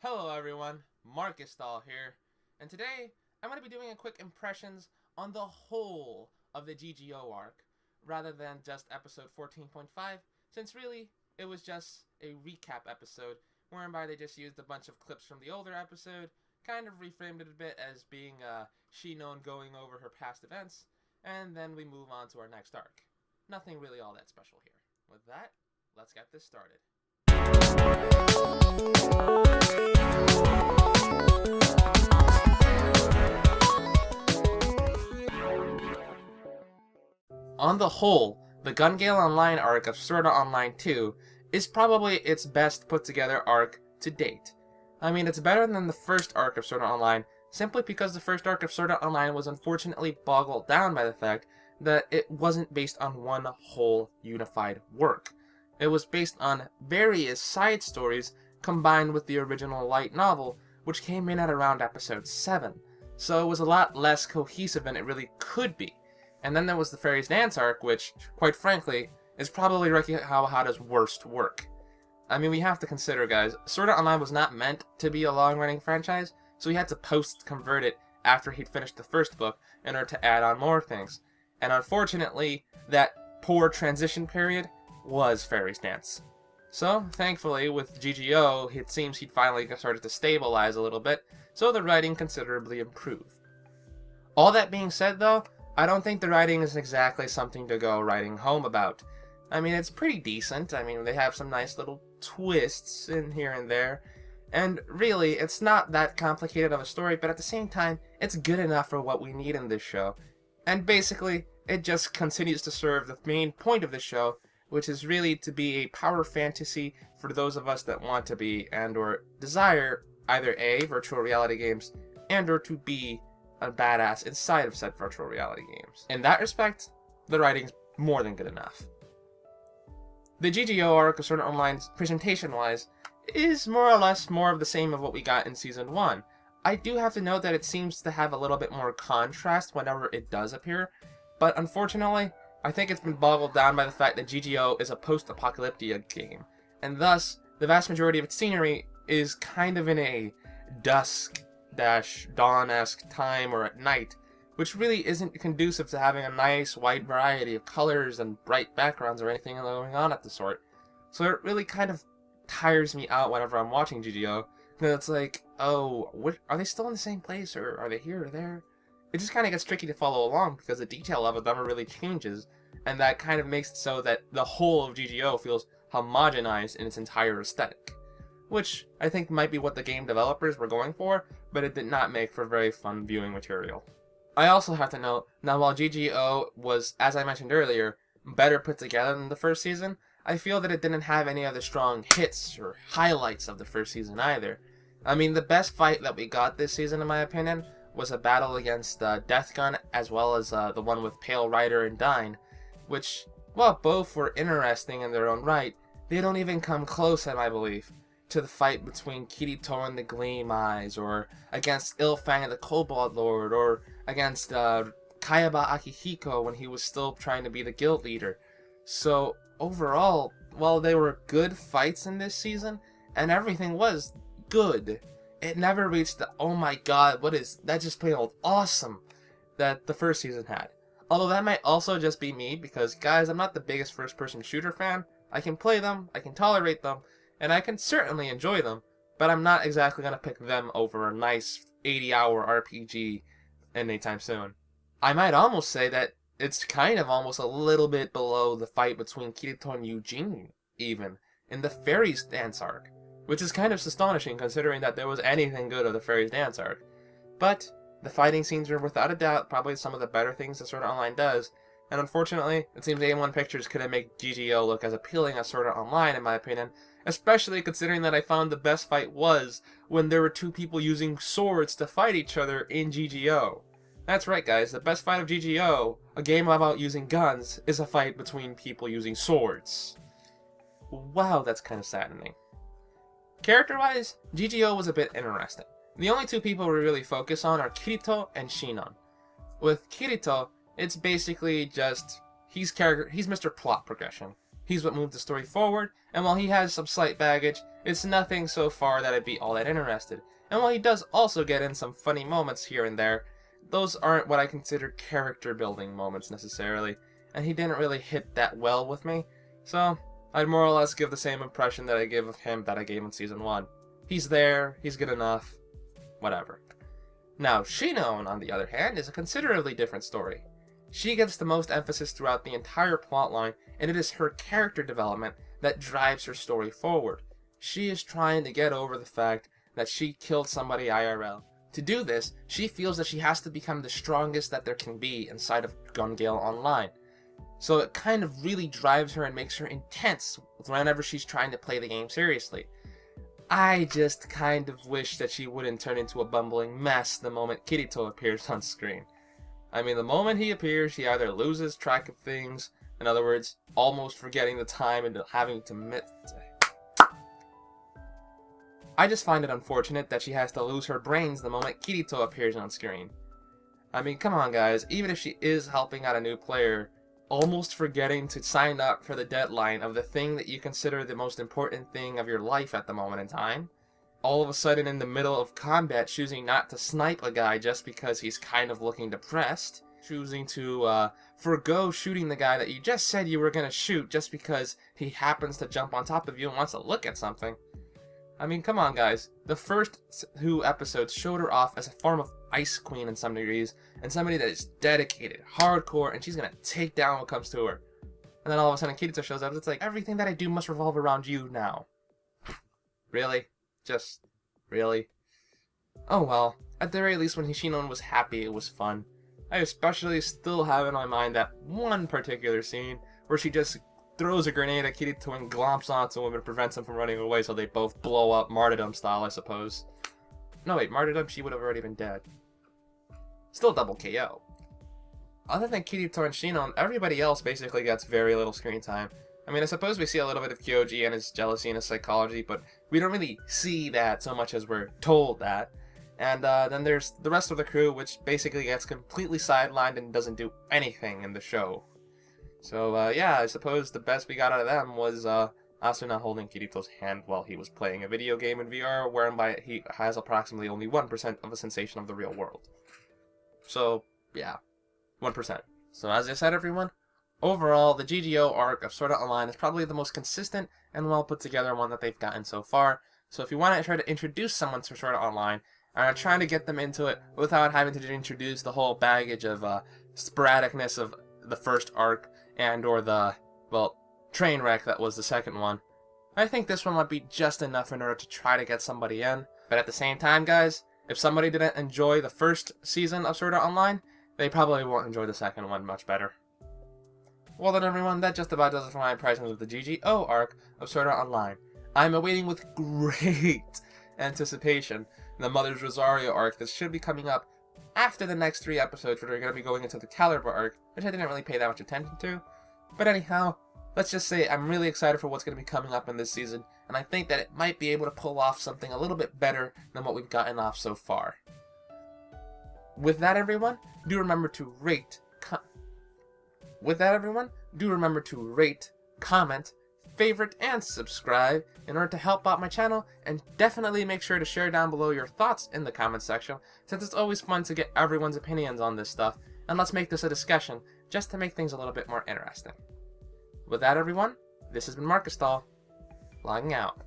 Hello everyone, Marcus Dahl here, and today I'm going to be doing a quick impressions on the whole of the GGO arc, rather than just episode 14.5, since really it was just a recap episode, whereby they just used a bunch of clips from the older episode, kind of reframed it a bit as being Shinon going over her past events, and then we move on to our next arc. Nothing really all that special here. With that, let's get this started. On the whole, the Gun Gale Online arc of Sword Art Online 2 is probably its best put together arc to date. I mean, it's better than the first arc of Sword Art Online, simply because the first arc of Sword Art Online was unfortunately boggled down by the fact that it wasn't based on one whole unified work. It was based on various side stories combined with the original light novel, which came in at around episode 7. So it was a lot less cohesive than it really could be. And then there was the Fairy's Dance arc, which, quite frankly, is probably Reki Kawahara's worst work. I mean, we have to consider, guys, Sword Art Online was not meant to be a long-running franchise, so he had to post-convert it after he'd finished the first book in order to add on more things. And unfortunately, that poor transition period was Fairy's Dance. So, thankfully, with GGO, it seems he'd finally started to stabilize a little bit, so the writing considerably improved. All that being said, though, I don't think the writing is exactly something to go writing home about. I mean, it's pretty decent. I mean, they have some nice little twists in here and there. And really, it's not that complicated of a story, but at the same time, it's good enough for what we need in this show. And basically, it just continues to serve the main point of the show, which is really to be a power fantasy for those of us that want to be and or desire either A, virtual reality games, and or to be a badass inside of said virtual reality games. In that respect, the writing's more than good enough. The GGO arc of Sword Art Online's presentation-wise is more or less more of the same of what we got in Season 1. I do have to note that it seems to have a little bit more contrast whenever it does appear, but unfortunately, I think it's been boggled down by the fact that GGO is a post-apocalyptic game, and thus, the vast majority of its scenery is kind of in a dusk-dawn-esque time or at night, which really isn't conducive to having a nice wide variety of colors and bright backgrounds or anything going on at the sort. So it really kind of tires me out whenever I'm watching GGO, because it's like, oh, are they still in the same place, or are they here or there? It just kind of gets tricky to follow along because the detail of it never really changes, and that kind of makes it so that the whole of GGO feels homogenized in its entire aesthetic, which I think might be what the game developers were going for, but it did not make for very fun viewing material. I also have to note, now while GGO was, as I mentioned earlier, better put together than the first season, I feel that it didn't have any of the strong hits or highlights of the first season either. I mean, the best fight that we got this season, in my opinion, was a battle against Death Gun, as well as the one with Pale Rider and Dine, which, while both were interesting in their own right, they don't even come close, in my belief, to the fight between Kirito and the Gleam Eyes, or against Ilfang and the Cobalt Lord, or against Kayaba Akihiko when he was still trying to be the guild leader. So, overall, while they were good fights in this season, and everything was good, it never reached the, oh my god, what is, that just plain old awesome, that the first season had. Although that might also just be me, because guys, I'm not the biggest first-person shooter fan. I can play them, I can tolerate them, and I can certainly enjoy them, but I'm not exactly going to pick them over a nice 80-hour RPG anytime soon. I might almost say that it's kind of almost a little bit below the fight between Kirito and Eugene, even, in the Fairy's Dance arc, which is kind of astonishing considering that there was anything good of the Fairy's Dance arc. But the fighting scenes are without a doubt probably some of the better things that Sword Art Online does, and unfortunately, it seems A1 Pictures couldn't make GGO look as appealing as Sword Art Online in my opinion, especially considering that I found the best fight was when there were two people using swords to fight each other in GGO. That's right guys, the best fight of GGO, a game about using guns, is a fight between people using swords. Wow, that's kind of saddening. Character-wise, GGO was a bit interesting. The only two people we really focus on are Kirito and Shinon. With Kirito, it's basically just, he's Mr. Plot Progression. He's what moved the story forward, and while he has some slight baggage, it's nothing so far that I'd be all that interested. And while he does also get in some funny moments here and there, those aren't what I consider character building moments necessarily, and he didn't really hit that well with me, so I'd more or less give the same impression that I give of him that I gave in Season 1. He's there, he's good enough, whatever. Now, Shinon, on the other hand, is a considerably different story. She gets the most emphasis throughout the entire plotline, and it is her character development that drives her story forward. She is trying to get over the fact that she killed somebody IRL. To do this, she feels that she has to become the strongest that there can be inside of Gun Gale Online. So it kind of really drives her and makes her intense whenever she's trying to play the game seriously. I just kind of wish that she wouldn't turn into a bumbling mess the moment Kirito appears on screen. I mean, the moment he appears, she either loses track of things, in other words, almost forgetting the time and having to admit. I just find it unfortunate that she has to lose her brains the moment Kirito appears on screen. I mean, come on guys, even if she is helping out a new player, almost forgetting to sign up for the deadline of the thing that you consider the most important thing of your life at the moment in time, all of a sudden in the middle of combat choosing not to snipe a guy just because he's kind of looking depressed, choosing to forgo shooting the guy that you just said you were going to shoot just because he happens to jump on top of you and wants to look at something. I mean, come on guys, the first 2 episodes showed her off as a form of Ice Queen in some degrees, and somebody that is dedicated, hardcore, and she's gonna take down what comes to her. And then all of a sudden Kirito shows up, it's like, everything that I do must revolve around you now. Really? Just, really? Oh well, at the very least when Shinon was happy, it was fun. I especially still have in my mind that one particular scene where she just throws a grenade at Kirito and glomps onto him and prevents him from running away, so they both blow up, martyrdom style, I suppose. No wait, martyrdom, she would have already been dead. Still double KO. Other than Kirito and Shinon, everybody else basically gets very little screen time. I mean, I suppose we see a little bit of Kyoji and his jealousy and his psychology, but we don't really see that so much as we're told that. And then there's the rest of the crew, which basically gets completely sidelined and doesn't do anything in the show. So, yeah, I suppose the best we got out of them was Asuna holding Kirito's hand while he was playing a video game in VR, whereby he has approximately only 1% of a sensation of the real world. So, yeah, 1%. So, as I said, everyone, overall, the GGO arc of Sword Art Online is probably the most consistent and well put together one that they've gotten so far. So, if you want to try to introduce someone to Sword Art Online, and are trying to get them into it without having to introduce the whole baggage of sporadicness of the first arc, and or the, well, train wreck that was the second one, I think this one might be just enough in order to try to get somebody in. But at the same time, guys, if somebody didn't enjoy the first season of Sword Art Online, they probably won't enjoy the second one much better. Well then everyone, that just about does it for my impressions of the GGO arc of Sword Art Online. I'm awaiting with great anticipation the Mother's Rosario arc that should be coming up after the next 3 episodes, where they're going to be going into the Caliber arc, which I didn't really pay that much attention to. But anyhow, let's just say I'm really excited for what's going to be coming up in this season, and I think that it might be able to pull off something a little bit better than what we've gotten off so far. With that, everyone, do remember to rate, comment, favorite, and subscribe in order to help out my channel, and definitely make sure to share down below your thoughts in the comment section, since it's always fun to get everyone's opinions on this stuff, and let's make this a discussion just to make things a little bit more interesting. With that, everyone, this has been Marcus Dahl, logging out.